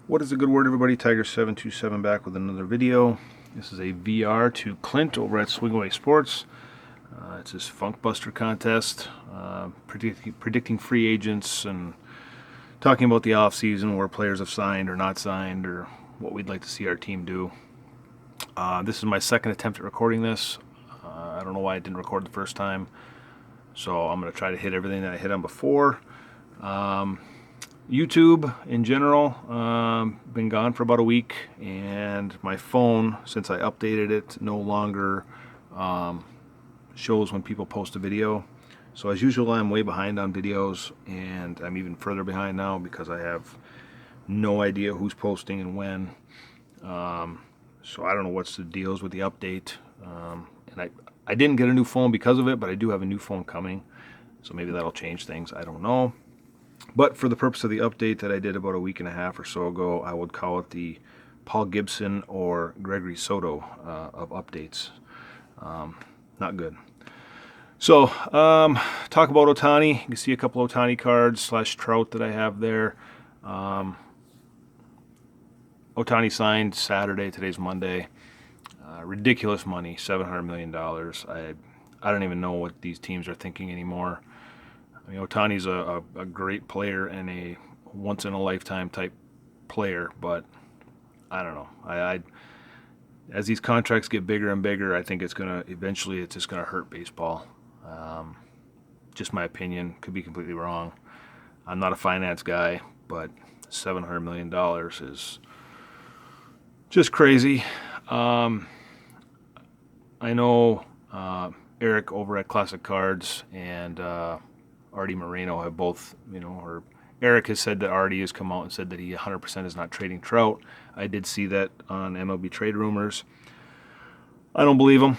What is a good word, everybody? Tiger727 back with another video. This is a VR to Clint over at Swingaway Sports. It's this Funk Buster contest, predicting free agents and talking about the off season, where players have signed or not signed, or what we'd like to see our team do. This is my second attempt at recording this. I don't know why I didn't record the first time, so I'm going to try to hit everything that I hit on before. YouTube in general, been gone for about a week, and my phone, since I updated it, no longer shows when people post a video. So as usual, I'm way behind on videos, and I'm even further behind now because I have no idea who's posting and when. So I don't know what's the deals with the update. And I didn't get a new phone because of it, but I do have a new phone coming, so maybe that'll change things. I don't know. But for the purpose of the update that I did about a week and a half or so ago, I would call it the Paul Gibson or Gregory Soto of updates. Not good. So, talk about Ohtani. You can see a couple Ohtani cards / Trout that I have there. Ohtani signed Saturday. Today's Monday. Ridiculous money, $700 million. I don't even know what these teams are thinking anymore. I mean, Ohtani's a great player and a once-in-a-lifetime type player, but I don't know. As these contracts get bigger and bigger, I think it's just gonna hurt baseball. Just my opinion, could be completely wrong. I'm not a finance guy, but $700 million is just crazy. I know Eric over at Classic Cards and Artie Moreno have both, or Eric has said that Artie has come out and said that he 100% is not trading Trout. I did see that on MLB Trade Rumors. I don't believe him.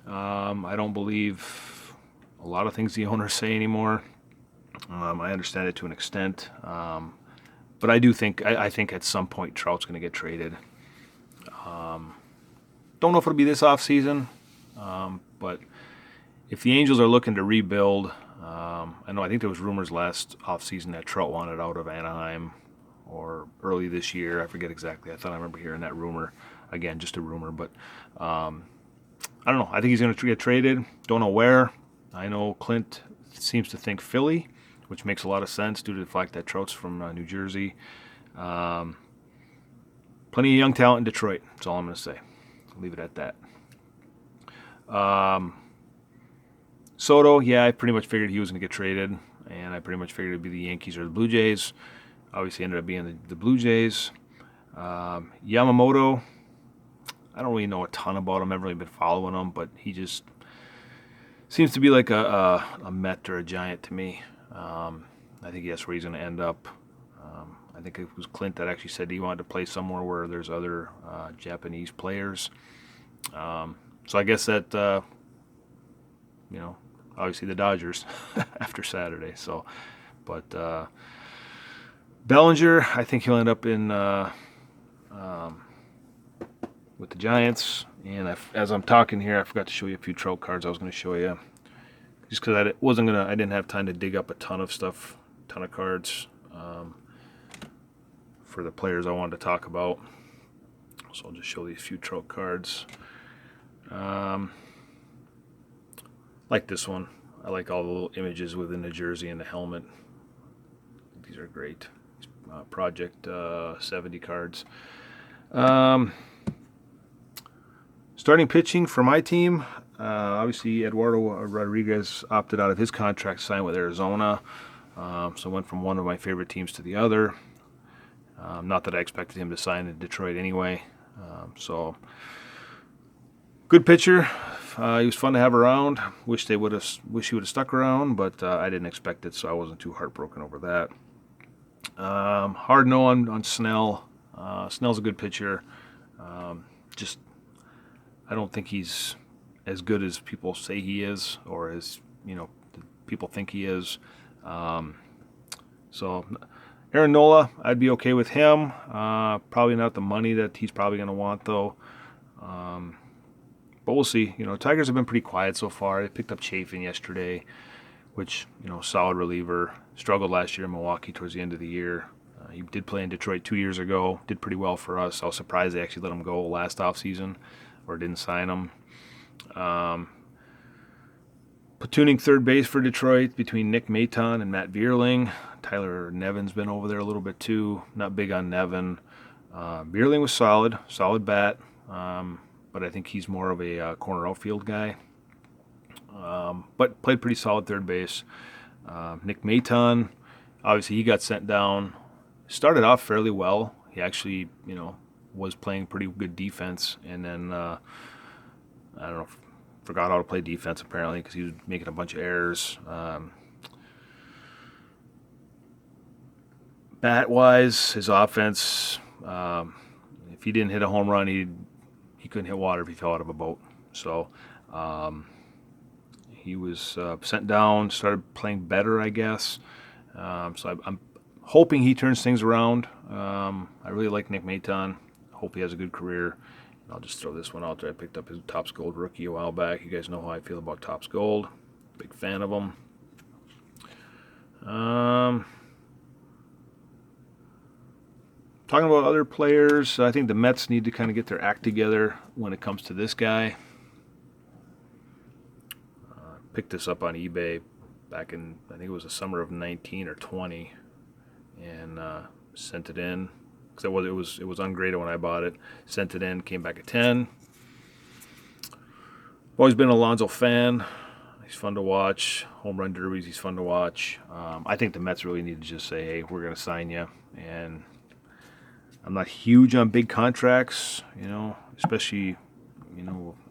I don't believe a lot of things the owners say anymore. I understand it to an extent, but I think at some point Trout's going to get traded. Don't know if it'll be this off season, but if the Angels are looking to rebuild. I think there was rumors last offseason that Trout wanted out of Anaheim or early this year. I forget exactly. I thought I remember hearing that rumor. Again, just a rumor, but I don't know. I think he's going to get traded. Don't know where. I know Clint seems to think Philly, which makes a lot of sense due to the fact that Trout's from New Jersey. Plenty of young talent in Detroit. That's all I'm going to say. I'll leave it at that. Soto, yeah, I pretty much figured he was going to get traded, and I pretty much figured it would be the Yankees or the Blue Jays. Obviously ended up being the Blue Jays. Yamamoto, I don't really know a ton about him. I've really been following him, but he just seems to be like a Met or a Giant to me. I think that's where he's going to end up. I think it was Clint that actually said he wanted to play somewhere where there's other Japanese players. So I guess that, obviously the Dodgers after Saturday. So, but Bellinger, I think he'll end up in with the Giants. And as I'm talking here, I forgot to show you a few Trout cards I was going to show you, just because I didn't have time to dig up a ton of cards for the players I wanted to talk about. So I'll just show these few Trout cards. Like this one. I like all the little images within the jersey and the helmet. These are great. Project 70 cards. Starting pitching for my team. Obviously, Eduardo Rodriguez opted out of his contract, signed with Arizona. So went from one of my favorite teams to the other. Not that I expected him to sign in Detroit anyway. So good pitcher. He was fun to have around. Wish he would have stuck around, but I didn't expect it, so I wasn't too heartbroken over that. Hard no on Snell. Snell's a good pitcher. I don't think he's as good as people say he is, or as people think he is. So Aaron Nola, I'd be okay with him. Probably not the money that he's probably going to want, though. But we'll see. Tigers have been pretty quiet so far. They picked up Chafin yesterday, which, solid reliever. Struggled last year in Milwaukee towards the end of the year. He did play in Detroit 2 years ago. Did pretty well for us. I was surprised they actually let him go last offseason or didn't sign him. Platooning third base for Detroit between Nick Maton and Matt Vierling. Tyler Nevin's been over there a little bit too. Not big on Nevin. Vierling was solid bat, but I think he's more of a corner outfield guy. But played pretty solid third base. Nick Maton, obviously he got sent down. Started off fairly well. He actually, was playing pretty good defense, and then I don't know, forgot how to play defense apparently because he was making a bunch of errors. Bat-wise, his offense, if he didn't hit a home run, he couldn't hit water if he fell out of a boat. So he was sent down, started playing better, I guess. So I'm hoping he turns things around. I really like Nick Maton. Hope he has a good career. I'll just throw this one out there. I picked up his Topps Gold rookie a while back. You guys know how I feel about Topps Gold. Big fan of them. Talking about other players, I think the Mets need to kind of get their act together when it comes to this guy. Picked this up on eBay back in, I think it was the summer of 19 or 20, and sent it in because it was ungraded when I bought it. Sent it in, came back at 10. Always been an Alonso fan. He's fun to watch. Home run derbies, he's fun to watch. I think the Mets really need to just say, hey, we're going to sign you. And I'm not huge on big contracts, especially,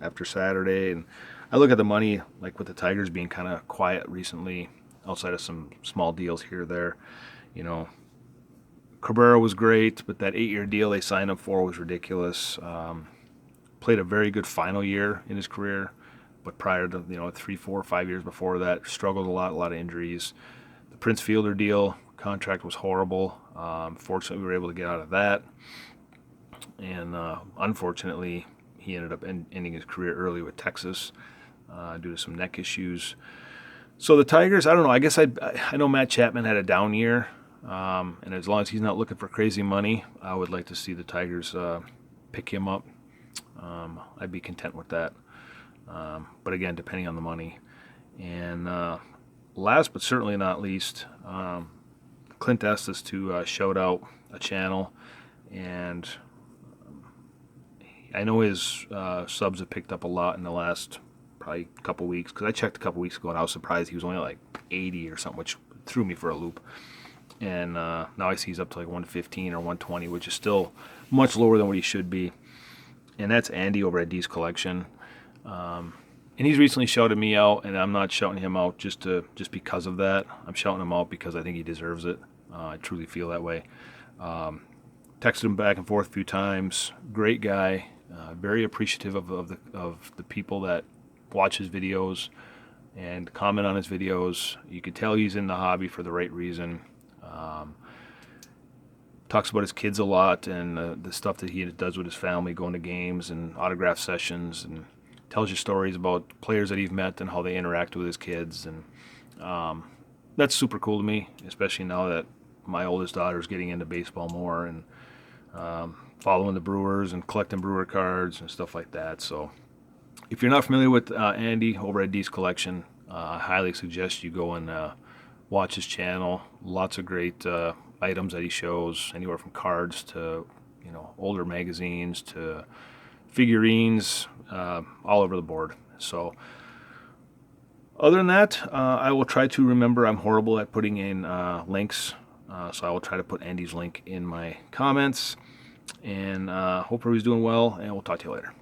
after Saturday. And I look at the money, like with the Tigers being kind of quiet recently, outside of some small deals here or there. Cabrera was great, but that 8-year deal they signed him for was ridiculous. Played a very good final year in his career, but prior to 3, 4, 5 years before that, struggled a lot of injuries. The Prince Fielder deal contract was horrible. Fortunately, we were able to get out of that, and unfortunately, he ended up ending his career early with Texas due to some neck issues. So the Tigers, I don't know. I guess I know Matt Chapman had a down year, and as long as he's not looking for crazy money, I would like to see the Tigers pick him up. I'd be content with that. But again, depending on the money. And last but certainly not least, Clint asked us to shout out a channel, and I know his subs have picked up a lot in the last probably couple weeks, because I checked a couple weeks ago and I was surprised he was only like 80 or something, which threw me for a loop. And now I see he's up to like 115 or 120, which is still much lower than what he should be. And that's Andy over at D's Collection. And he's recently shouted me out, and I'm not shouting him out just because of that. I'm shouting him out because I think he deserves it. I truly feel that way. Texted him back and forth a few times. Great guy. Very appreciative of the people that watch his videos and comment on his videos. You can tell he's in the hobby for the right reason. Talks about his kids a lot and the stuff that he does with his family, going to games and autograph sessions, and tells you stories about players that he's met and how they interact with his kids. And that's super cool to me, especially now that my oldest daughter is getting into baseball more and following the Brewers and collecting Brewer cards and stuff like that. So if you're not familiar with Andy over at D's Collection, I highly suggest you go and watch his channel. Lots of great items that he shows, anywhere from cards to older magazines to figurines, all over the board. So other than that, I will try to remember. I'm horrible at putting in links, so I will try to put Andy's link in my comments. And hope everybody's doing well, and we'll talk to you later.